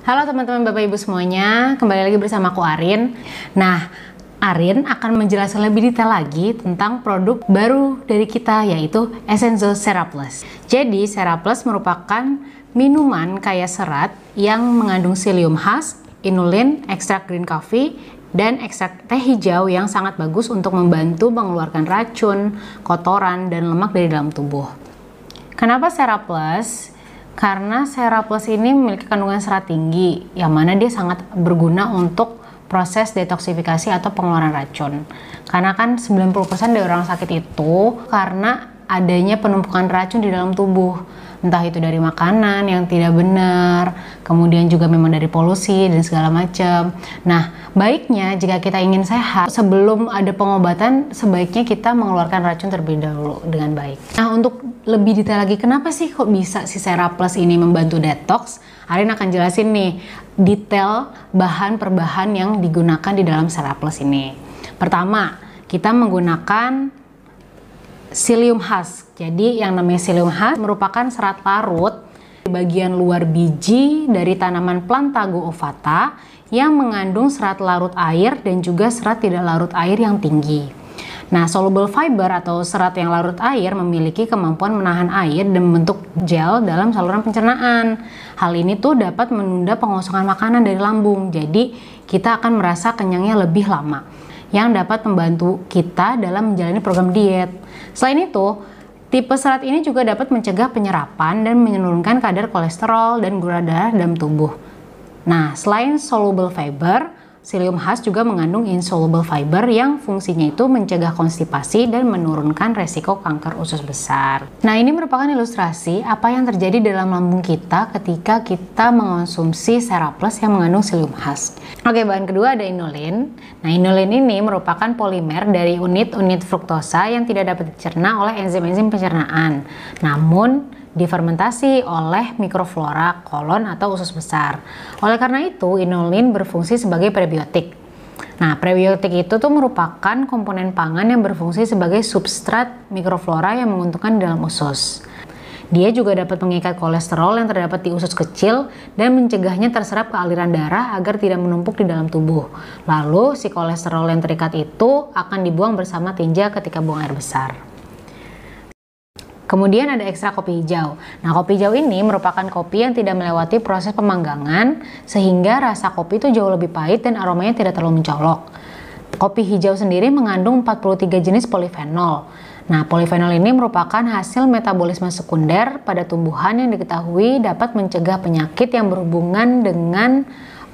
Halo teman-teman Bapak Ibu semuanya, kembali lagi bersama aku Arin. Nah, Arin akan menjelaskan lebih detail lagi tentang produk baru dari kita, yaitu Essenzo Seraplus. Jadi, Seraplus merupakan minuman kaya serat yang mengandung psyllium husk, inulin, ekstrak green coffee, dan ekstrak teh hijau yang sangat bagus untuk membantu mengeluarkan racun, kotoran, dan lemak dari dalam tubuh. Kenapa Seraplus? Karena Seraplus ini memiliki kandungan serat tinggi, yang mana dia sangat berguna untuk proses detoksifikasi atau pengeluaran racun. Karena kan 90% dari orang sakit itu karena adanya penumpukan racun di dalam tubuh. Entah itu dari makanan yang tidak benar, kemudian juga memang dari polusi dan segala macam. Nah, baiknya jika kita ingin sehat, sebelum ada pengobatan, sebaiknya kita mengeluarkan racun terlebih dahulu dengan baik. Nah, untuk lebih detail lagi, kenapa sih kok bisa si Seraplus ini membantu detox? Arin akan jelasin nih detail bahan per bahan yang digunakan di dalam Seraplus ini. Pertama, kita menggunakan psyllium husk. Jadi yang namanya psyllium husk merupakan serat larut di bagian luar biji dari tanaman Plantago ovata yang mengandung serat larut air dan juga serat tidak larut air yang tinggi. Nah, soluble fiber atau serat yang larut air memiliki kemampuan menahan air dan membentuk gel dalam saluran pencernaan. Hal ini tuh dapat menunda pengosongan makanan dari lambung. Jadi, kita akan merasa kenyangnya lebih lama, yang dapat membantu kita dalam menjalani program diet. Selain itu, tipe serat ini juga dapat mencegah penyerapan dan menurunkan kadar kolesterol dan gula darah dalam tubuh. Nah, selain soluble fiber, psyllium husk juga mengandung insoluble fiber yang fungsinya itu mencegah konstipasi dan menurunkan resiko kanker usus besar. Nah, ini merupakan ilustrasi apa yang terjadi dalam lambung kita ketika kita mengonsumsi Seraplus yang mengandung psyllium husk. Oke, bahan kedua ada inulin. Nah, inulin ini merupakan polimer dari unit-unit fruktosa yang tidak dapat dicerna oleh enzim-enzim pencernaan, namun difermentasi oleh mikroflora kolon atau usus besar. Oleh karena itu, inulin berfungsi sebagai prebiotik. Nah, prebiotik itu tuh merupakan komponen pangan yang berfungsi sebagai substrat mikroflora yang menguntungkan di dalam usus. Dia juga dapat mengikat kolesterol yang terdapat di usus kecil dan mencegahnya terserap ke aliran darah agar tidak menumpuk di dalam tubuh. Lalu, si kolesterol yang terikat itu akan dibuang bersama tinja ketika buang air besar. Kemudian ada ekstrak kopi hijau. Nah, kopi hijau ini merupakan kopi yang tidak melewati proses pemanggangan sehingga rasa kopi itu jauh lebih pahit dan aromanya tidak terlalu mencolok. Kopi hijau sendiri mengandung 43 jenis polifenol. Nah, polifenol ini merupakan hasil metabolisme sekunder pada tumbuhan yang diketahui dapat mencegah penyakit yang berhubungan dengan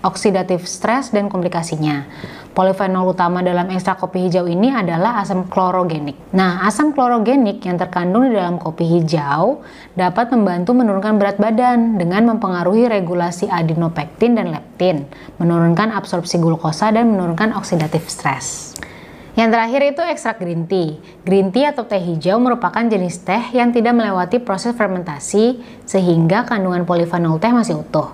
oksidatif stres dan komplikasinya. Polifenol utama dalam ekstrak kopi hijau ini adalah asam klorogenik. Nah, asam klorogenik yang terkandung di dalam kopi hijau dapat membantu menurunkan berat badan dengan mempengaruhi regulasi adenopektin dan leptin, menurunkan absorpsi glukosa dan menurunkan oksidatif stres. Yang terakhir itu ekstrak green tea. Green tea atau teh hijau merupakan jenis teh yang tidak melewati proses fermentasi sehingga kandungan polifenol teh masih utuh.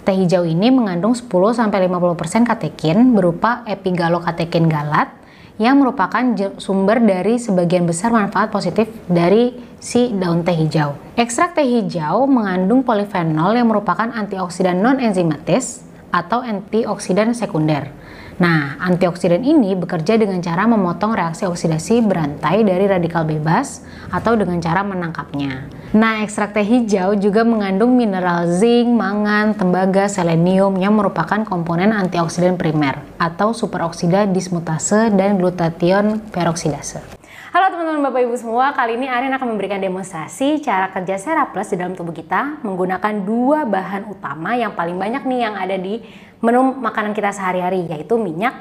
Teh hijau ini mengandung 10-50% katekin berupa epigalokatekin galat yang merupakan sumber dari sebagian besar manfaat positif dari si daun teh hijau. Ekstrak teh hijau mengandung polifenol yang merupakan antioksidan non-enzimatis atau antioksidan sekunder. Nah, antioksidan ini bekerja dengan cara memotong reaksi oksidasi berantai dari radikal bebas atau dengan cara menangkapnya. Nah, ekstrak teh hijau juga mengandung mineral zinc, mangan, tembaga, selenium yang merupakan komponen antioksidan primer atau superoksida dismutase dan glutathione peroksidase. Halo teman-teman Bapak Ibu semua, kali ini Arin akan memberikan demonstrasi cara kerja Seraplus di dalam tubuh kita menggunakan dua bahan utama yang paling banyak nih yang ada di menu makanan kita sehari-hari, yaitu minyak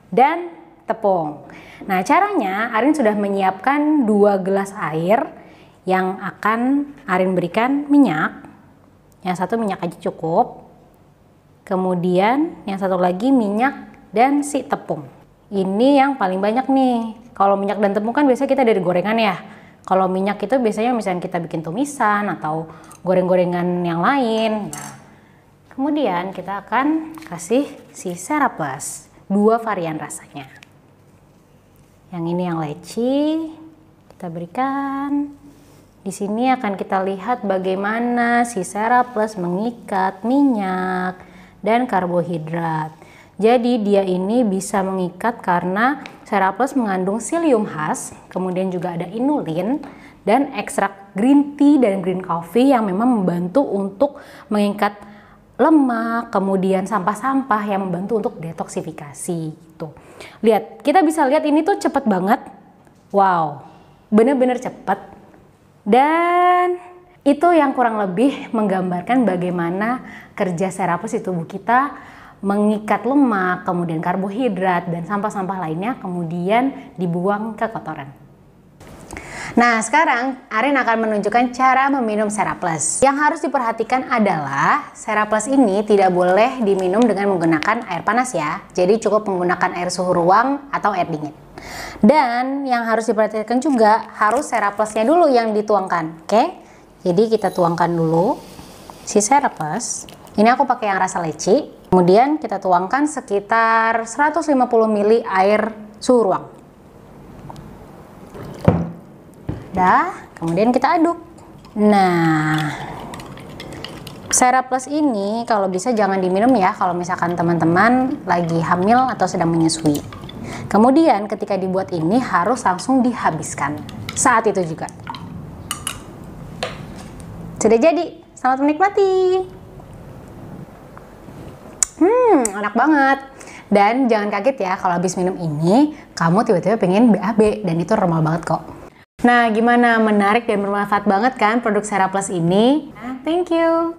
dan tepung. Nah, caranya Arin sudah menyiapkan 2 gelas air yang akan Arin berikan minyak. Yang satu minyak aja cukup. Kemudian yang satu lagi minyak dan si tepung. Ini yang paling banyak nih. Kalau minyak dan tepung kan biasanya kita dari gorengan ya. Kalau minyak itu biasanya misalnya kita bikin tumisan atau goreng-gorengan yang lain. Nah, kemudian kita akan kasih si Seraplus, 2 varian rasanya. Yang ini yang leci, kita berikan. Di sini akan kita lihat bagaimana si Seraplus mengikat minyak dan karbohidrat. Jadi dia ini bisa mengikat karena Seraplus mengandung psyllium khas, kemudian juga ada inulin dan ekstrak green tea dan green coffee yang memang membantu untuk mengikat lemak, kemudian sampah-sampah yang membantu untuk detoksifikasi gitu. Lihat, kita bisa lihat ini tuh cepet banget. Wow, bener-bener cepet. Dan itu yang kurang lebih menggambarkan bagaimana kerja Seraplus di tubuh kita mengikat lemak, kemudian karbohidrat dan sampah-sampah lainnya, kemudian dibuang ke kotoran. Nah, sekarang Arin akan menunjukkan cara meminum Seraplus. Yang harus diperhatikan adalah Seraplus ini tidak boleh diminum dengan menggunakan air panas ya. Jadi cukup menggunakan air suhu ruang atau air dingin. Dan yang harus diperhatikan juga harus Seraplusnya dulu yang dituangkan, oke? Jadi kita tuangkan dulu si Seraplus. Ini aku pakai yang rasa leci. Kemudian kita tuangkan sekitar 150 ml air suhu ruang. Dah, kemudian kita aduk. Nah, Seraplus ini kalau bisa jangan diminum ya kalau misalkan teman-teman lagi hamil atau sedang menyusui. Kemudian ketika dibuat ini harus langsung dihabiskan saat itu juga. Sudah jadi, selamat menikmati. Enak banget. Dan jangan kaget ya kalau habis minum ini kamu tiba-tiba pengen BAB, dan itu normal banget kok. Nah, gimana? Menarik dan bermanfaat banget kan produk Seraplus ini? Thank you.